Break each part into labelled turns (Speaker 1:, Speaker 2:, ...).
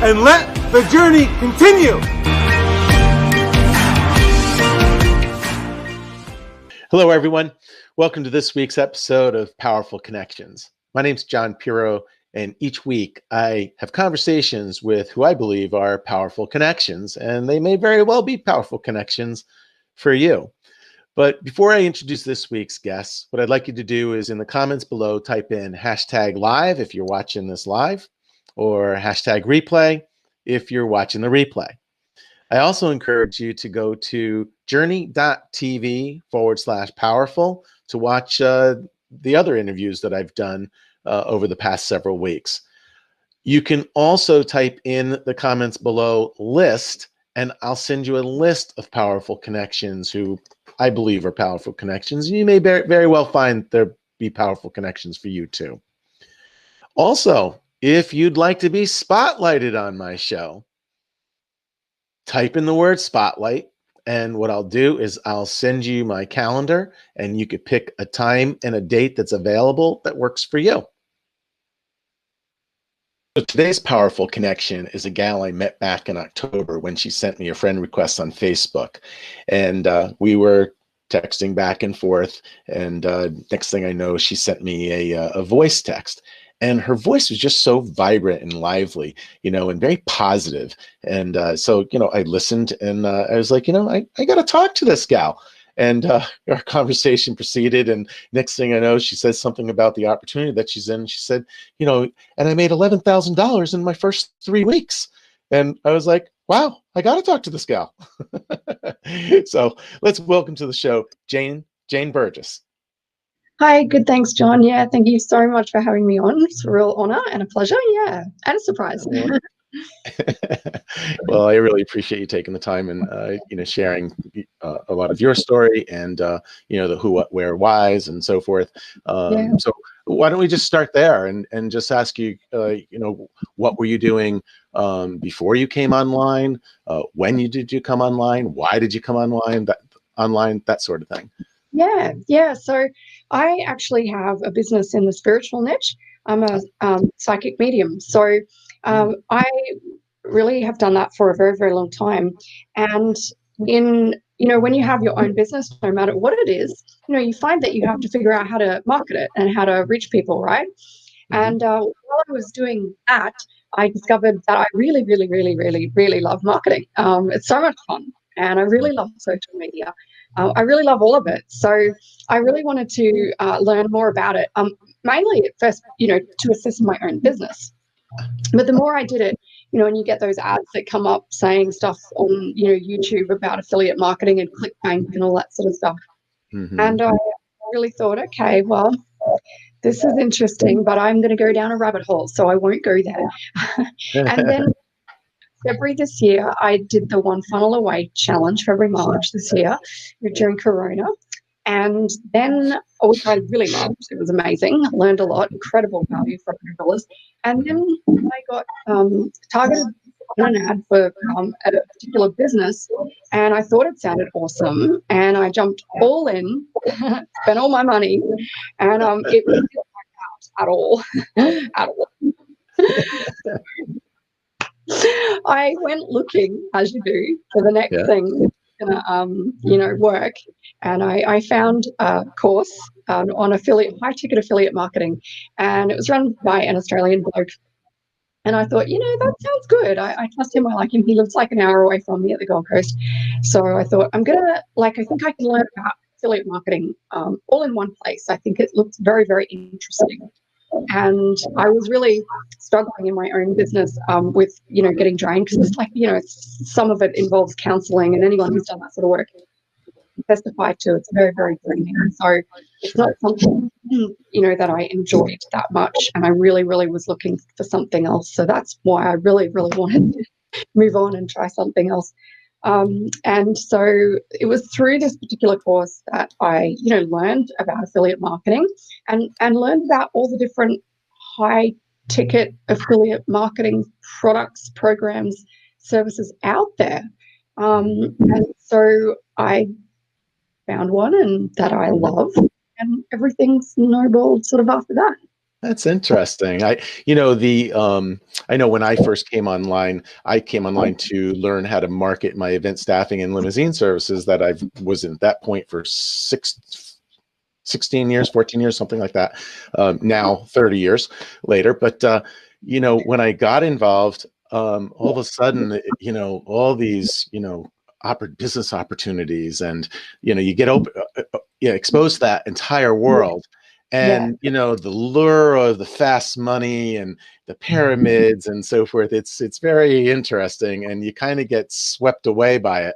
Speaker 1: and let the journey continue.
Speaker 2: Hello, everyone. Welcome to this week's episode of Powerful Connections. My name's John Pirro, and each week I have conversations with who I believe are powerful connections, and they may very well be powerful connections for you. But before I introduce this week's guests, what I'd like you to do is in the comments below, type in #live if you're watching this live, or #replay if you're watching the replay. I also encourage you to go to jurni.tv/powerful to watch the other interviews that I've done over the past several weeks. You can also type in the comments below list, and I'll send you a list of powerful connections who I believe are powerful connections. You may very well find there be powerful connections for you too. Also, if you'd like to be spotlighted on my show, type in the word spotlight, and what I'll do is I'll send you my calendar, and you could pick a time and a date that's available that works for you. So today's powerful connection is a gal I met back in October when she sent me a friend request on Facebook, and we were texting back and forth, and next thing I know, she sent me a voice text, and her voice was just so vibrant and lively, and very positive. And so, I listened, and I was like, I got to talk to this gal. And our conversation proceeded, and next thing I know, she says something about the opportunity that she's in. She said, and I made $11,000 in my first 3 weeks. And I was like, wow, I got to talk to this gal. So let's welcome to the show, Jane Burgess.
Speaker 3: Hi, good. Thanks, John. Yeah, thank you so much for having me on. It's a real honor and a pleasure. Yeah, and a surprise.
Speaker 2: Well, I really appreciate you taking the time and sharing a lot of your story and the who, what, where, whys, and so forth. So why don't we just start there and just ask you, what were you doing before you came online? When did you come online? Why did you come online? That sort of thing.
Speaker 3: Yeah. So I actually have a business in the spiritual niche. I'm a psychic medium. So I really have done that for a very, very long time. And when you have your own business, no matter what it is, you find that you have to figure out how to market it and how to reach people, right? And while I was doing that, I discovered that I really, really, really, really, really love marketing. It's so much fun. And I really love social media. I really love all of it. So I really wanted to learn more about it, mainly at first, to assist my own business. But the more I did it, and you get those ads that come up saying stuff on, YouTube about affiliate marketing and ClickBank and all that sort of stuff. Mm-hmm. And I really thought, okay, well, this is interesting, but I'm going to go down a rabbit hole, so I won't go there. And then February this year, I did the One Funnel Away challenge, March this year, during Corona. And then, which I really loved, it was amazing. I learned a lot, incredible value for $100. And then I got targeted on an ad for at a particular business, and I thought it sounded awesome. And I jumped all in, spent all my money, and it really didn't work out at all. At all. I went looking, as you do, for the next thing that's gonna work, and I found a course on high ticket affiliate marketing, and it was run by an Australian bloke. And I thought, that sounds good. I trust him. I like him. He lives like an hour away from me at the Gold Coast. So I thought, I think I can learn about affiliate marketing all in one place. I think it looks very, very interesting. And I was really struggling in my own business with, getting drained, because it's like, some of it involves counseling, and anyone who's done that sort of work can testify to it's very, very draining. So it's not something, that I enjoyed that much. And I really, really was looking for something else. So that's why I really, really wanted to move on and try something else. And so it was through this particular course that I, learned about affiliate marketing and learned about all the different high ticket affiliate marketing products, programs, services out there. And so I found one and that I love, and everything snowballed sort of after that.
Speaker 2: That's interesting. I know when I first came online, I came online to learn how to market my event staffing and limousine services that I was at that point for 16 years, 14 years, something like that. Now 30 years later. But, when I got involved, all of a sudden, all these, business opportunities, and, you get exposed to that entire world.
Speaker 3: Yeah.
Speaker 2: And, the lure of the fast money and the pyramids and so forth, it's very interesting, and you kind of get swept away by it.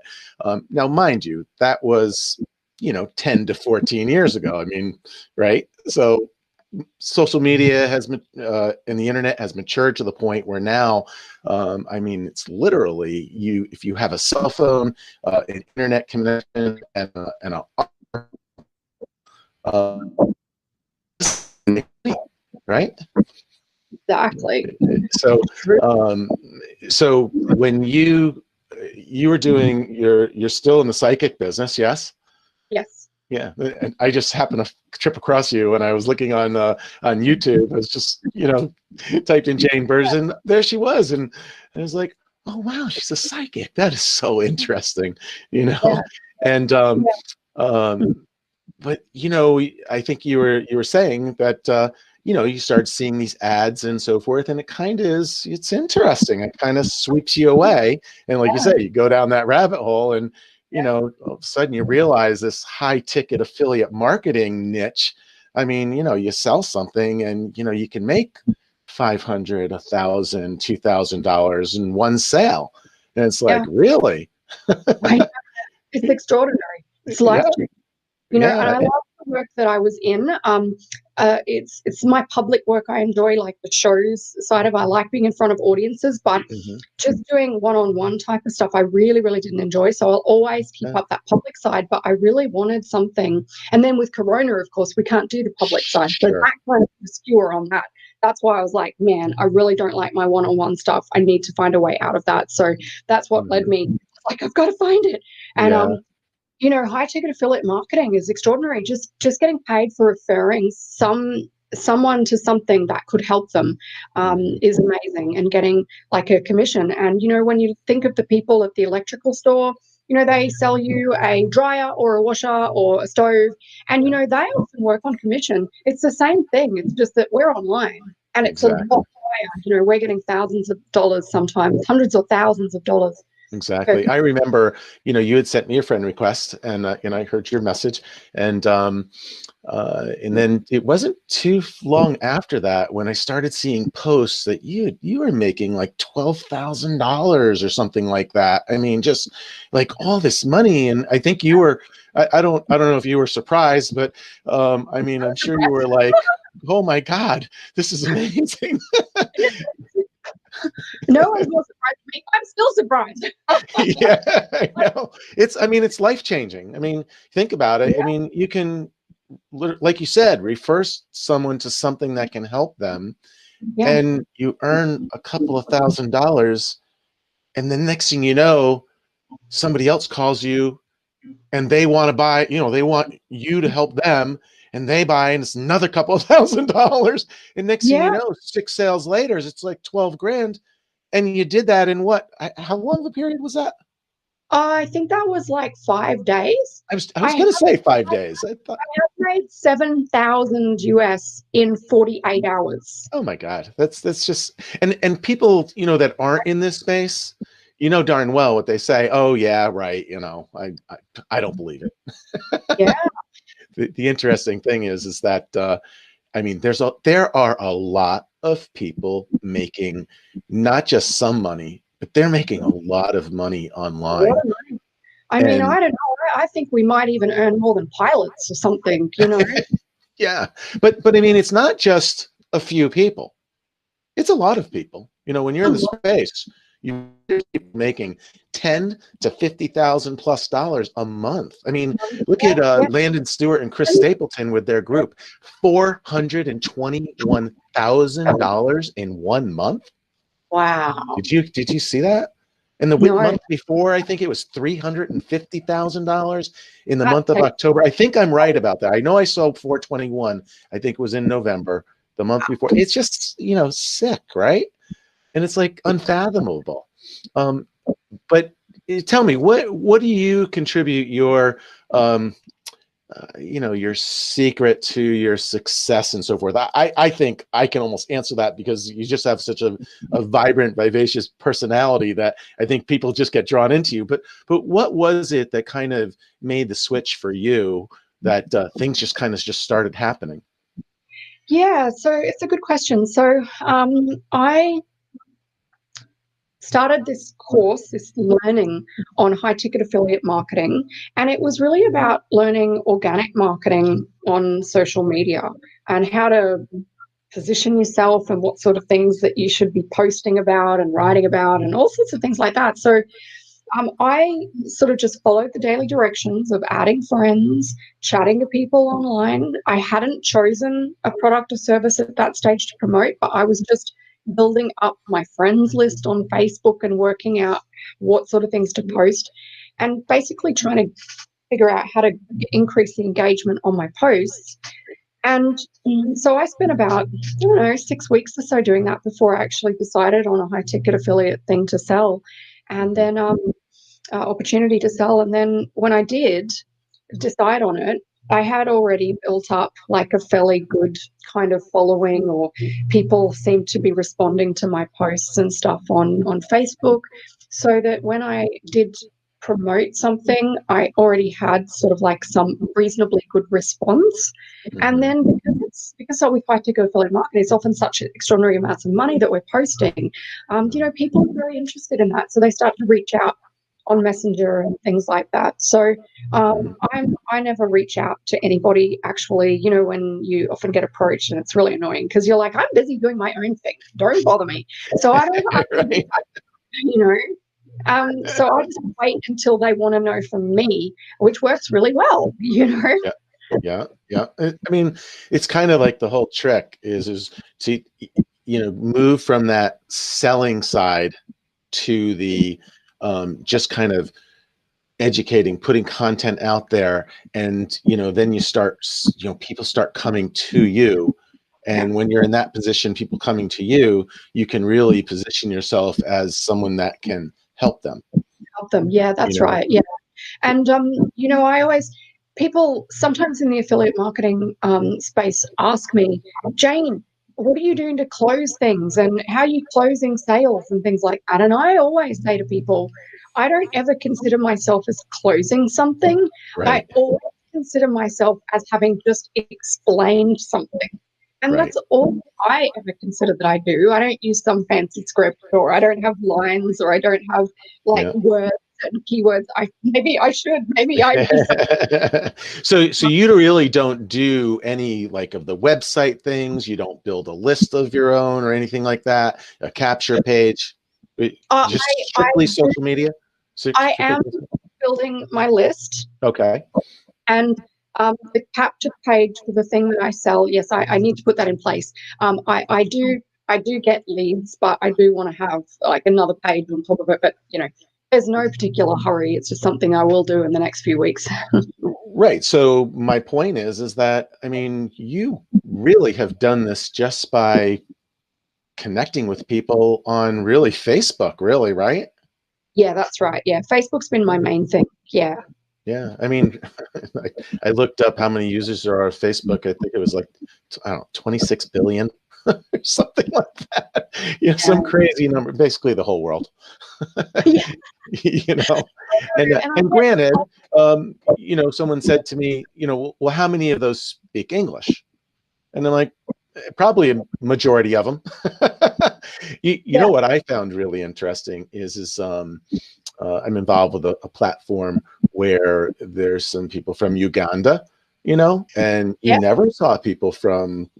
Speaker 2: Now, mind you, that was 10 to 14 years ago. I mean, right? So social media has and the internet has matured to the point where now, I mean, it's literally if you have a cell phone, an internet connection, and a right?
Speaker 3: Exactly.
Speaker 2: So, so when you were doing you're still in the psychic business, yes?
Speaker 3: Yes.
Speaker 2: Yeah, and I just happened to trip across you when I was looking on YouTube. I was just typed in Jane Burgess, and there she was, and I was like, oh wow, she's a psychic. That is so interesting,
Speaker 3: Yeah.
Speaker 2: and but I think you were saying that you started seeing these ads and so forth, and it's interesting. It kind of sweeps you away, and like you say, you go down that rabbit hole, and all of a sudden you realize this high ticket affiliate marketing niche. I mean, you sell something, and you can make $500, $1,000, $2,000 in one sale, and it's like, really?
Speaker 3: It's extraordinary. It's
Speaker 2: Yeah.
Speaker 3: life-changing. And
Speaker 2: Yeah.
Speaker 3: I love the work that I was in. It's my public work I enjoy, like the shows side of it. I like being in front of audiences, but just doing one-on-one type of stuff, I really, really didn't enjoy. So I'll always keep up that public side, but I really wanted something. And then with Corona, of course, we can't do the public side. So that kind of obscure on that. That's why I was like, man, I really don't like my one-on-one stuff. I need to find a way out of that. So that's what led me, like, I've got to find it. And high ticket affiliate marketing is extraordinary. Just getting paid for referring someone to something that could help them is amazing, and getting like a commission. And when you think of the people at the electrical store, they sell you a dryer or a washer or a stove, and they often work on commission. It's the same thing. It's just that we're online, and it's a lot higher. We're getting thousands of dollars, sometimes hundreds or thousands of dollars.
Speaker 2: Exactly. I remember, you had sent me a friend request, and I heard your message, and then it wasn't too long after that when I started seeing posts that you were making like $12,000 or something like that. I mean, just like all this money, and I think you were. I don't know if you were surprised, but I mean, I'm sure you were like, oh my God, this is amazing.
Speaker 3: No one's more surprised me. I'm still surprised.
Speaker 2: Yeah, I know. It's life-changing. I mean, think about it. I mean, you can, like you said, refer someone to something that can help them, and you earn a couple of $1,000s, and the next thing you know, somebody else calls you, and they want to buy, they want you to help them, and they buy, and it's another couple of $1,000s, and next thing you know, 6 sales later, it's like 12 grand. And you did that in what? How long of a period was that?
Speaker 3: I think that was like 5 days.
Speaker 2: I was going to say 5 days. I
Speaker 3: have made 7,000 US in 48 hours.
Speaker 2: Oh my God, that's just and people that aren't in this space, darn well what they say. Oh yeah, right. I don't believe it.
Speaker 3: Yeah.
Speaker 2: The interesting thing is that I mean, there are a lot of people making not just some money, but they're making a lot of money online.
Speaker 3: I mean, I don't know. I think we might even earn more than pilots or something,
Speaker 2: Yeah, but I mean, it's not just a few people; it's a lot of people. When you're in the space, you're making $10,000 to $50,000+ a month. I mean, look at Landon Stewart and Chris Stapleton with their group, $421,000 in 1 month.
Speaker 3: Wow!
Speaker 2: Did you see that? And the month before, I think it was $350,000 in the month of October. I think I'm right about that. I know I saw 421. I think it was in November. the month before. It's just, you know, sick, right? And it's like unfathomable. But tell me, what do you contribute your you know, your secret to your success and so forth? I think I can almost answer that because you just have such a vibrant, vivacious personality that I think people just get drawn into you. But what was it that kind of made the switch for you that things just kind of just started happening?
Speaker 3: Yeah, so it's a good question. So I started this course, this learning on high ticket affiliate marketing, and it was really about learning organic marketing on social media and how to position yourself and what sort of things that you should be posting about and writing about and all sorts of things like that. So I sort of just followed the daily directions of adding friends, chatting to people online. I hadn't chosen a product or service at that stage to promote, but I was just building up my friends list on Facebook and working out what sort of things to post and basically trying to figure out how to increase the engagement on my posts. And so I spent about, I don't know, 6 weeks or so doing that before I actually decided on a high ticket affiliate thing to sell. And then opportunity to sell. And then when I did decide on it, I had already built up like a fairly good kind of following, or people seemed to be responding to my posts and stuff on Facebook, so that when I did promote something, I already had sort of like some reasonably good response. And then because with high ticket affiliate marketing, it's often such extraordinary amounts of money that we're posting, you know, people are very interested in that. So they start to reach out on Messenger and things like that. So I never reach out to anybody, actually, you know, when you often get approached and it's really annoying because you're like, I'm busy doing my own thing. Don't bother me. So I don't,
Speaker 2: Right.
Speaker 3: you know, so I just wait until they want to know from me, which works really well, you know.
Speaker 2: Yeah. I mean, it's kind of like the whole trick is to, you know, move from that selling side to the just kind of educating, putting content out there, and you know, then you start, you know, people start coming to you, and when you're in that position, people coming to you, you can really position yourself as someone that can help them.
Speaker 3: Help them, yeah, that's
Speaker 2: You know?
Speaker 3: right, yeah. And you know, people sometimes in the affiliate marketing space ask me, Jane, what are you doing to close things and how are you closing sales and things like that? And I always say to people, I don't ever consider myself as closing something.
Speaker 2: Right.
Speaker 3: I always consider myself as having just explained something. And
Speaker 2: Right.
Speaker 3: that's all I ever consider that I do. I don't use some fancy script, or I don't have lines, or I don't have like
Speaker 2: Yeah.
Speaker 3: words and keywords. Maybe I should. Maybe I just.
Speaker 2: So you really don't do any like of the website things. You don't build a list of your own or anything like that. A capture page. Just strictly social media.
Speaker 3: I am building my list.
Speaker 2: Okay.
Speaker 3: And the capture page for the thing that I sell, yes, I need to put that in place. I do get leads, but I do want to have like another page on top of it. But you know, there's no particular hurry. It's just something I will do in the next few weeks.
Speaker 2: Right. So my point is that, I mean, you really have done this just by connecting with people on really Facebook, really, right?
Speaker 3: Yeah, that's right. Yeah, Facebook's been my main thing. Yeah.
Speaker 2: Yeah. I mean, I looked up how many users there are of Facebook. I think it was like, I don't know, 26 billion or something like that. You know, some crazy number, basically the whole world.
Speaker 3: Yeah.
Speaker 2: You know, and granted, you know, someone said to me, you know, well, how many of those speak English? And I'm like, probably a majority of them. You know what I found really interesting is I'm involved with a platform where there's some people from Uganda, you know, and you never saw people from,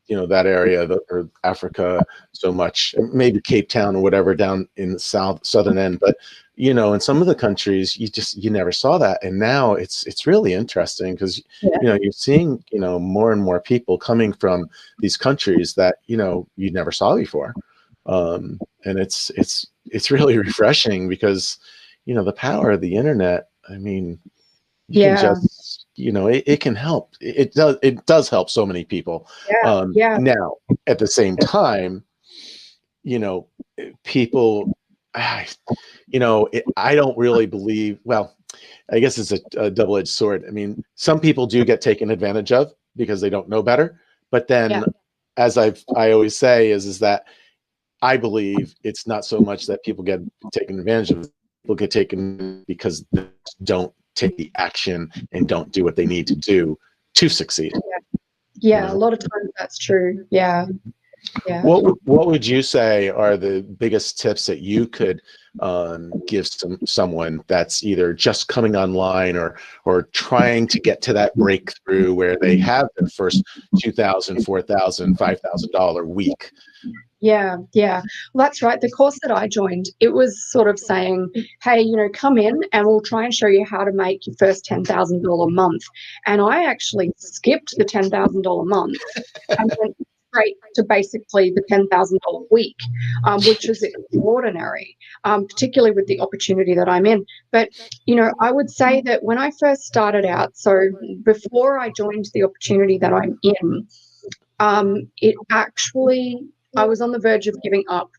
Speaker 2: you know, that area or Africa so much, maybe Cape Town or whatever down in the southern end. But, you know, in some of the countries, you never saw that. And now it's really interesting because, you know, you're seeing, you know, more and more people coming from these countries that, you know, you never saw before. And it's really refreshing because, you know, the power of the internet, I mean, you can just you know, it can help. It does help so many people. Now, at the same time, you know, people, you know, I don't really believe, well, I guess it's a double-edged sword. I mean, some people do get taken advantage of because they don't know better. But then, as I always say, is that I believe it's not so much that people get taken advantage of. People get taken because they don't take the action and don't do what they need to do to succeed.
Speaker 3: Yeah,
Speaker 2: You know?
Speaker 3: a lot of times that's true. Yeah.
Speaker 2: What would you say are the biggest tips that you could give someone that's either just coming online or trying to get to that breakthrough where they have their first $2,000, $4,000, $5,000 week?
Speaker 3: Yeah. Well, that's right. The course that I joined, it was sort of saying, hey, you know, come in and we'll try and show you how to make your first $10,000 month. And I actually skipped the $10,000 month and went straight to basically the $10,000 week, which is extraordinary, particularly with the opportunity that I'm in. But, you know, I would say that when I first started out, so before I joined the opportunity that I'm in, it actually, I was on the verge of giving up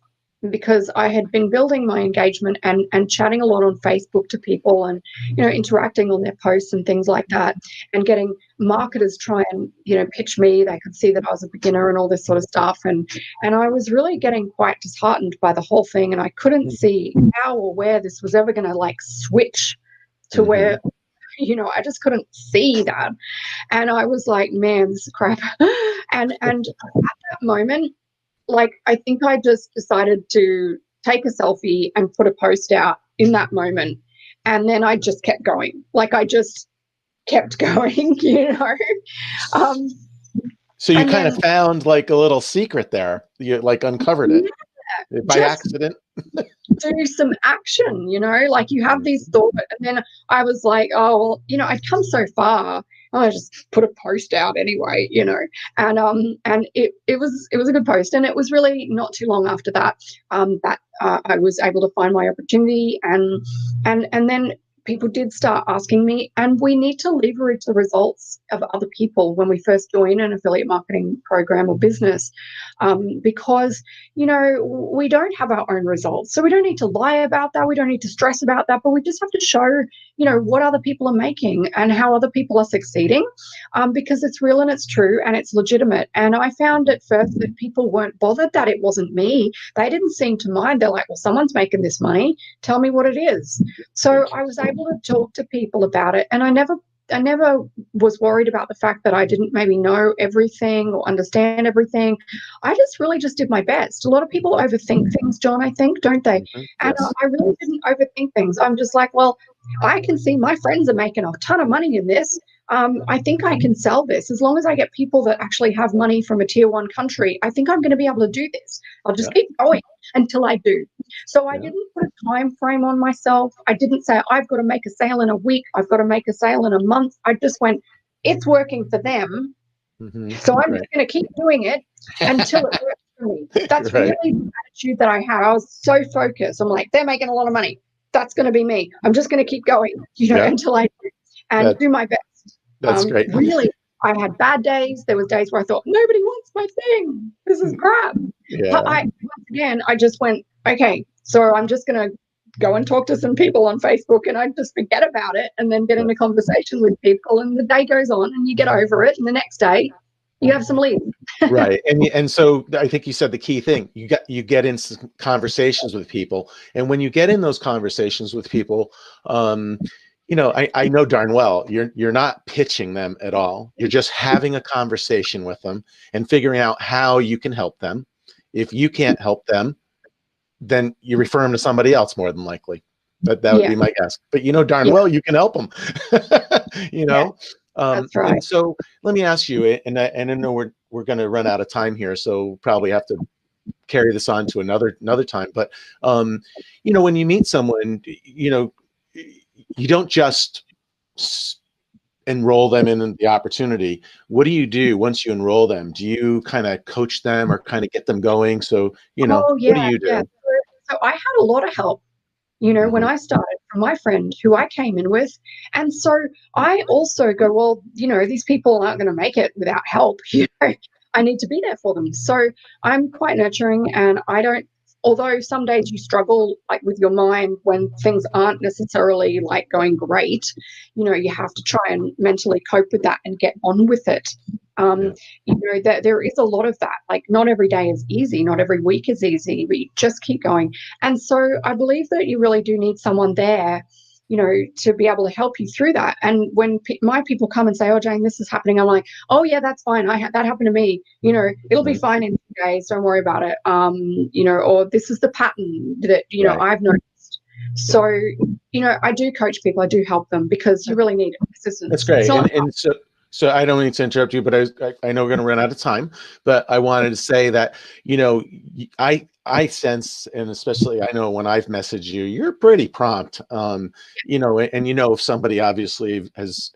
Speaker 3: because I had been building my engagement and chatting a lot on Facebook to people and, you know, interacting on their posts and things like that, and getting marketers try and, you know, pitch me. They could see that I was a beginner and all this sort of stuff. And I was really getting quite disheartened by the whole thing. And I couldn't see how or where this was ever going to like switch to where, you know, I just couldn't see that. And I was like, man, this is crap. And at that moment, like, I think I just decided to take a selfie and put a post out in that moment. And then I just kept going. Like, I just kept going, you know.
Speaker 2: So you kind of found like a little secret there. You like uncovered it by accident.
Speaker 3: Do some action, you know, like you have these thoughts. And then I was like, oh, well, you know, I've come so far. I just put a post out anyway, you know, and it was a good post, and it was really not too long after that that I was able to find my opportunity, and then people did start asking me, and we need to leverage the results of other people when we first join an affiliate marketing program or business, because, you know, we don't have our own results, so we don't need to lie about that, we don't need to stress about that, but we just have to show, you know, what other people are making and how other people are succeeding, because it's real and it's true and it's legitimate. And I found at first that people weren't bothered that it wasn't me. They didn't seem to mind. They're like, well, someone's making this money, tell me what it is. So I was able to talk to people about it, and I never was worried about the fact that I didn't maybe know everything or understand everything. I just really just did my best. A lot of people overthink things, John, I think, don't they? And I really didn't overthink things. I'm just like, well, I can see my friends are making a ton of money in this. I think I can sell this. As long as I get people that actually have money from a tier 1 country, I think I'm going to be able to do this. I'll just keep going until I do. So I didn't put a time frame on myself. I didn't say, I've got to make a sale in a week, I've got to make a sale in a month. I just went, it's working for them. So I'm just going to keep doing it until it works for me. That's really the attitude that I had. I was so focused. I'm like, they're making a lot of money. That's going to be me. I'm just going to keep going, you know, until I do, and do my best.
Speaker 2: That's great.
Speaker 3: Really, I had bad days. There was days where I thought, nobody wants my thing. This is crap. But once again, I just went, okay, so I'm just going to go and talk to some people on Facebook, and I just forget about it and then get in a conversation with people, and the day goes on and you get over it, and the next day you have some leads.
Speaker 2: Right. And so I think you said the key thing, you get into conversations with people, and when you get in those conversations with people, you know, I know darn well you're not pitching them at all. You're just having a conversation with them and figuring out how you can help them. If you can't help them, then you refer them to somebody else, more than likely. That would be my guess. But you know darn well you can help them. You know.
Speaker 3: That's right.
Speaker 2: And so let me ask you, and I know we're going to run out of time here, so probably have to carry this on to another time. But you know, when you meet someone, you know, you don't just enroll them in the opportunity. What do you do once you enroll them? Do you kind of coach them or kind of get them going? So, you know, what do you do?
Speaker 3: So I had a lot of help, you know, when I started. from my friend who I came in with. And so I also go, well, these people aren't going to make it without help. I need to be there for them. So I'm quite nurturing, and I don't, although some days you struggle like with your mind when things aren't necessarily like going great, you have to try and mentally cope with that and get on with it. That there is a lot of that. Like, not every day is easy, not every week is easy, but you just keep going. And so I believe that you really do need someone there, to be able to help you through that. And when my people come and say, oh, Jane, this is happening, I'm like, oh yeah, that's fine. That happened to me. It'll be fine in 2 days. Don't worry about it. Or this is the pattern that, I've noticed. So, I do coach people. I do help them because you really need assistance.
Speaker 2: That's great. And so I don't mean to interrupt you, but I know we're going to run out of time, but I wanted to say that, I sense, and especially I know when I've messaged you, you're pretty prompt, and if somebody obviously has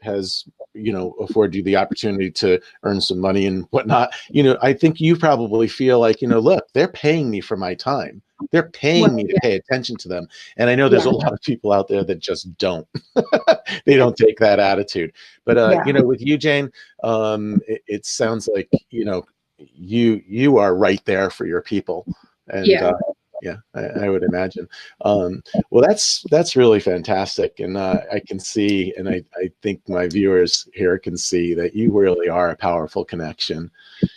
Speaker 2: afforded you the opportunity to earn some money and whatnot, I think you probably feel like, look, they're paying me for my time. They're paying me to pay attention to them. And I know there's a lot of people out there that just don't. They don't take that attitude. But, with you, Jane, it sounds like, you are right there for your people. And I would imagine. Well, that's really fantastic. And I can see, and I think my viewers here can see that you really are a powerful connection.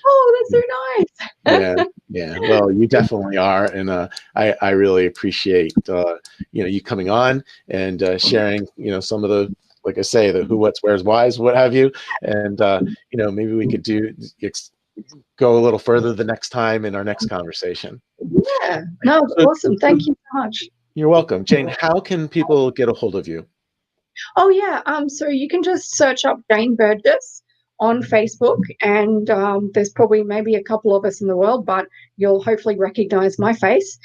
Speaker 3: Oh, that's so nice.
Speaker 2: Yeah. Well, you definitely are. And I really appreciate, you coming on and sharing, some of the, like I say, the who, what's, where's, why's, what have you. And, maybe we could go a little further the next time in our next conversation.
Speaker 3: Yeah. No, awesome. Thank you so much.
Speaker 2: You're welcome. Jane, how can people get a hold of you?
Speaker 3: Oh, yeah. So you can just search up Jane Burgess on Facebook, and there's probably maybe a couple of us in the world, but you'll hopefully recognize my face.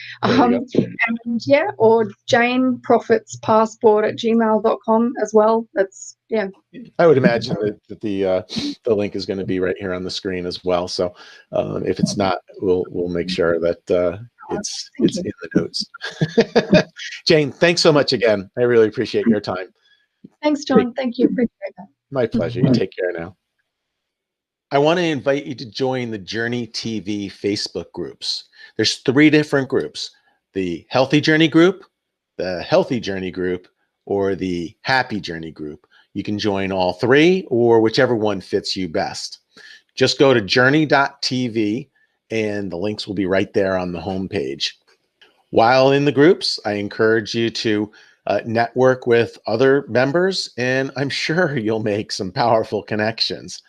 Speaker 3: Or Jane Profits Passport at gmail.com as well. That's,
Speaker 2: I would imagine that the link is going to be right here on the screen as well. So if it's not, we'll make sure that it's in the notes. Jane, thanks so much again. I really appreciate your time.
Speaker 3: Thanks, John. Thank you. Appreciate that.
Speaker 2: My pleasure. You take care now. I want to invite you to join the Jurni TV Facebook groups. There's 3 different groups: the Healthy Journey group, the Healthy Journey group, or the Happy Journey group. You can join all 3 or whichever one fits you best. Just go to jurni.tv and the links will be right there on the homepage. While in the groups, I encourage you to network with other members, and I'm sure you'll make some powerful connections.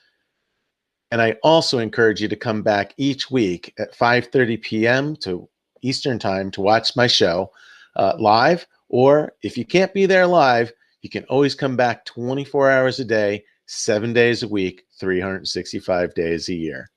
Speaker 2: And I also encourage you to come back each week at 5:30 p.m. to Eastern Time to watch my show live. Or if you can't be there live, you can always come back 24 hours a day, 7 days a week, 365 days a year.